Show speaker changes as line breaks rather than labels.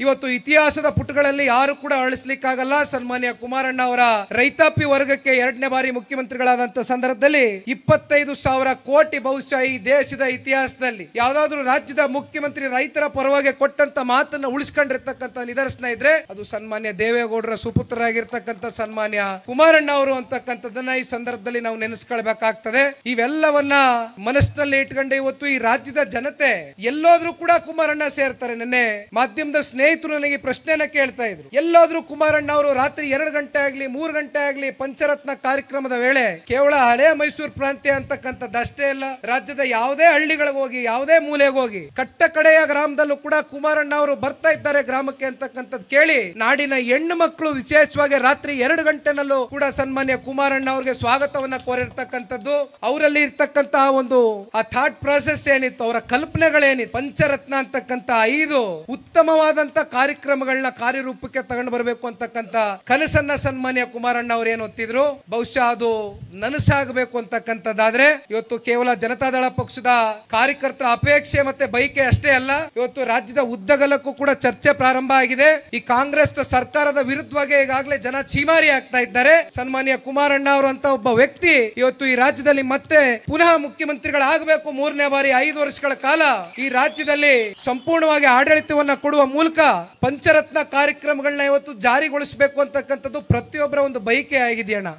ಇವತ್ತು ಇತಿಹಾಸದ ಪುಟಗಳಲ್ಲಿ ಯಾರು ಕೂಡ ಅಳಿಸ್ಲಿಕ್ಕಾಗಲ್ಲ. ಸನ್ಮಾನ್ಯ ಕುಮಾರಣ್ಣ ಅವರ ರೈತಾಪಿ ವರ್ಗಕ್ಕೆ 2ನೇ ಬಾರಿ ಮುಖ್ಯಮಂತ್ರಿಗಳಾದಂತ ಸಂದರ್ಭದಲ್ಲಿ 25,000 ಕೋಟಿ ಬಹುಶಃ ಈ ದೇಶದ ಇತಿಹಾಸದಲ್ಲಿ ಯಾವ್ದಾದ್ರು ರಾಜ್ಯದ ಮುಖ್ಯಮಂತ್ರಿ ರೈತರ ಪರವಾಗಿ ಕೊಟ್ಟಂತ ಮಾತನ್ನ ಉಳಿಸ್ಕೊಂಡಿರ್ತಕ್ಕಂಥ ನಿದರ್ಶನ ಇದ್ರೆ ಅದು ಸನ್ಮಾನ್ಯ ದೇವೇಗೌಡರ ಸುಪುತ್ರರಾಗಿರ್ತಕ್ಕಂಥ ಸನ್ಮಾನ್ಯ ಕುಮಾರಣ್ಣ ಅವರು ಅಂತಕ್ಕಂಥದ್ದನ್ನ ಈ ಸಂದರ್ಭದಲ್ಲಿ ನಾವು ನೆನೆಸ್ಕೊಳ್ಬೇಕಾಗ್ತದೆ. ಇವೆಲ್ಲವನ್ನ ಮನಸ್ಸಿನಲ್ಲಿ ಇಟ್ಕೊಂಡು ಇವತ್ತು ಈ ರಾಜ್ಯದ ಜನತೆ ಎಲ್ಲೋದ್ರೂ ಕೂಡ ಕುಮಾರಣ್ಣ ಸೇರ್ತಾರೆ. ನಿನ್ನೆ ಮಾಧ್ಯಮದ ಸ್ನೇಹಿತರು ನನಗೆ ಪ್ರಶ್ನೆಯನ್ನ ಕೇಳ್ತಾ ಇದ್ರು, ಎಲ್ಲಾದ್ರೂ ಕುಮಾರಣ್ಣ ಅವರು ರಾತ್ರಿ 2 ಗಂಟೆ ಆಗ್ಲಿ 3 ಗಂಟೆ ಆಗ್ಲಿ ಪಂಚರತ್ನ ಕಾರ್ಯಕ್ರಮದ ವೇಳೆ ಕೇವಲ ಹಳೆ ಮೈಸೂರು ಪ್ರಾಂತ್ಯ ಅಂತಕ್ಕಂಥದ್ದಷ್ಟೇ ಅಲ್ಲ, ರಾಜ್ಯದ ಯಾವುದೇ ಹಳ್ಳಿಗಳಿಗೆ ಹೋಗಿ ಯಾವುದೇ ಮೂಲೆಗೆ ಹೋಗಿ ಕಟ್ಟ ಕಡೆಯ ಗ್ರಾಮದಲ್ಲೂ ಕೂಡ ಕುಮಾರಣ್ಣ ಅವರು ಬರ್ತಾ ಇದ್ದಾರೆ ಗ್ರಾಮಕ್ಕೆ ಅಂತಕ್ಕಂಥದ್ದು ಕೇಳಿ ನಾಡಿನ ಹೆಣ್ಣು ಮಕ್ಕಳು ವಿಶೇಷವಾಗಿ ರಾತ್ರಿ 2 ಗಂಟೆನಲ್ಲೂ ಕೂಡ ಸನ್ಮಾನ್ಯ ಕುಮಾರಣ್ಣ ಅವರಿಗೆ ಸ್ವಾಗತವನ್ನ ಕೋರಿರ್ತಕ್ಕಂಥದ್ದು. ಅವರಲ್ಲಿ ಇರ್ತಕ್ಕಂತಹ ಒಂದು ಆ ಥಾಟ್ ಪ್ರಾಸೆಸ್ ಏನಿತ್ತು, ಅವರ ಕಲ್ಪನೆಗಳೇನಿತ್ತು, ಪಂಚರತ್ನ ಅಂತಕ್ಕಂಥ 5 ಉತ್ತಮವಾದಂತ ಕಾರ್ಯಕ್ರಮಗಳನ್ನ ಕಾರ್ಯರೂಪಕ್ಕೆ ತಗೊಂಡು ಬರಬೇಕು ಅಂತಕ್ಕಂಥ ಕನಸನ್ನ ಸನ್ಮಾನ್ಯ ಕುಮಾರಣ್ಣ ಅವರು ಏನು ಹೊತ್ತಿದ್ರು. ಬಹುಶಃ ಅದು ನನಸಾಗಬೇಕು ಅಂತಕ್ಕಂಥದ್ದಾದ್ರೆ ಇವತ್ತು ಕೇವಲ ಜನತಾದಳ ಪಕ್ಷದ ಕಾರ್ಯಕರ್ತರ ಅಪೇಕ್ಷೆ ಮತ್ತೆ ಬಯಕೆ ಅಷ್ಟೇ ಅಲ್ಲ, ಇವತ್ತು ರಾಜ್ಯದ ಉದ್ದಗಲಕ್ಕೂ ಕೂಡ ಚರ್ಚೆ ಪ್ರಾರಂಭ ಆಗಿದೆ. ಈ ಕಾಂಗ್ರೆಸ್ ಸರ್ಕಾರದ ವಿರುದ್ಧವಾಗಿ ಈಗಾಗಲೇ ಜನ ಚೀಮಾರಿ ಆಗ್ತಾ ಇದ್ದಾರೆ. ಸನ್ಮಾನ್ಯ ಕುಮಾರಣ್ಣ ಅವರು ಅಂತ ಒಬ್ಬ ವ್ಯಕ್ತಿ ಇವತ್ತು ಈ ರಾಜ್ಯದಲ್ಲಿ ಮತ್ತೆ ಪುನಃ ಮುಖ್ಯಮಂತ್ರಿಗಳಾಗಬೇಕು 3ನೇ ಬಾರಿ 5 ವರ್ಷಗಳ ಕಾಲ ಈ ರಾಜ್ಯದಲ್ಲಿ ಸಂಪೂರ್ಣವಾಗಿ ಆಡಳಿತವನ್ನ ಕೊಡುವ ಮೂಲಕ ಪಂಚರತ್ನ ಕಾರ್ಯಕ್ರಮಗಳನ್ನ ಇವತ್ತು ಜಾರಿಗೊಳಿಸಬೇಕು ಅಂತಕ್ಕಂಥದ್ದು ಪ್ರತಿಯೊಬ್ಬರ ಒಂದು ಬಯಕೆ ಆಗಿದೆಯಣ್ಣ.